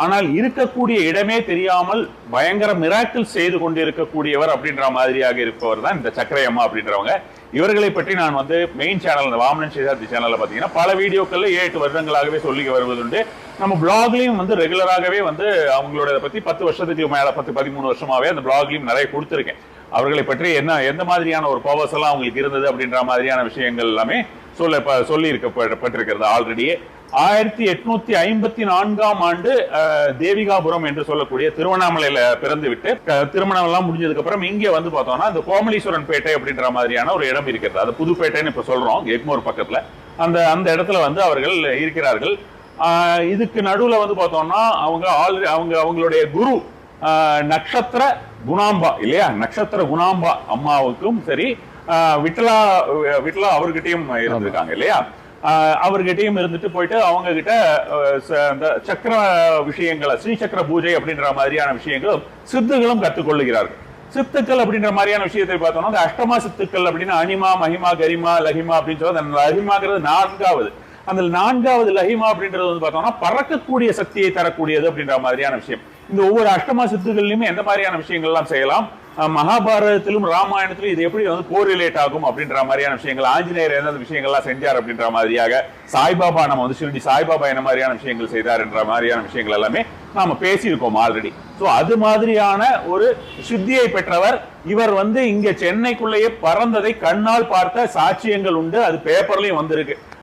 ஆனால் இருக்கக்கூடிய இடமே தெரியாமல் பயங்கர மிராக்கிள் செய்து கொண்டிருக்கக்கூடியவர் அப்படின்ற மாதிரியாக இருப்பவர் தான் இந்த சக்கரையம்மா அப்படின்றவங்க. இவர்களை பற்றி நான் வந்து மெயின் சேனல், இந்த வாமனன் சேஷாத்ரி சேனல்ல பாத்தீங்கன்னா பல வீடியோக்கள்ல 7-8 வருடங்களாகவே சொல்லி வருவதுண்டு. நம்ம பிளாக்லயும் வந்து ரெகுலராகவே வந்து அவங்களோட பத்தி 10 வருஷத்துக்கு மேல 10-13 வருஷமாவே அந்த பிளாக்லயும் நிறைய கொடுத்துருக்கேன். அவர்களை பற்றி எந்த மாதிரியான ஒரு பவர்ஸ் எல்லாம் அவங்களுக்கு இருந்தது அப்படின்ற மாதிரியான விஷயங்கள் எல்லாமே சொல்லி இருக்கப்பட்டிருக்கிறது ஆல்ரெடியே. 1854ஆம் ஆண்டு தேவிகாபுரம் என்று சொல்லக்கூடிய திருவண்ணாமலையில பிறந்து விட்டு திருமணம் எல்லாம் முடிஞ்சதுக்கு அப்புறம் இங்க வந்து பார்த்தோம்னா இந்த கோமலீஸ்வரன் பேட்டை அப்படின்ற மாதிரியான ஒரு இடம் இருக்கிறது. அது புதுப்பேட்டைன்னு இப்ப சொல்றோம், எக்மோர் பக்கத்துல. அந்த இடத்துல வந்து அவர்கள் இருக்கிறார்கள். இதுக்கு நடுவுல வந்து பார்த்தோம்னா அவங்களுடைய குரு நட்சத்திர குணாம்பா இல்லையா, நட்சத்திர குணாம்பா அம்மாவுக்கும் சரி, விட்டலா அவர்கிட்டயும் இருந்திருக்காங்க இல்லையா. அவர்கிட்டயும் இருந்துட்டு போயிட்டு அவங்க கிட்ட இந்த சக்கர விஷயங்களை, ஸ்ரீ சக்கர பூஜை அப்படின்ற மாதிரியான விஷயங்களும் சித்துகளும் கற்றுக்கொள்ளுகிறார்கள். சித்துக்கள் அப்படின்ற மாதிரியான விஷயத்தை பார்த்தோம்னா அந்த அஷ்டமா சித்துக்கள் அப்படின்னு அனிமா, மகிமா, கரிமா, லஹிமா அப்படின்னு சொல்றது. அந்த லஹிமாங்கிறது 4வது. அந்த 4வது லஹிமா அப்படின்றது வந்து பார்த்தோம்னா பறக்கக்கூடிய சக்தியை தரக்கூடியது அப்படின்ற மாதிரியான விஷயம். இந்த ஒவ்வொரு அஷ்டமா சித்துகள்லயுமே எந்த மாதிரியான விஷயங்கள் எல்லாம் செய்யலாம், மகாபாரதத்திலும் ராமாயணத்திலும் இது எப்படி வந்து கோரிலேட் ஆகும் அப்படின்ற மாதிரியான விஷயங்கள், ஆஞ்சநேயர் எந்தெந்த விஷயங்கள்லாம் செஞ்சார் அப்படின்ற மாதிரியாக, சாய்பாபா நம்ம வந்து ஷிரடி சாய்பாபா என்ன மாதிரியான விஷயங்கள் செய்தார் என்ற மாதிரியான விஷயங்கள் எல்லாமே நாம பேசியிருக்கோம் ஆல்ரெடி. சோ அது மாதிரியான ஒரு சித்தியை பெற்றவர் இவர். வந்து இங்க சென்னைக்குள்ளேயே பறந்ததை கண்ணால் பார்த்த சாட்சியங்கள் உண்டு, அது பேப்பர்லயும் வந்திருக்கு.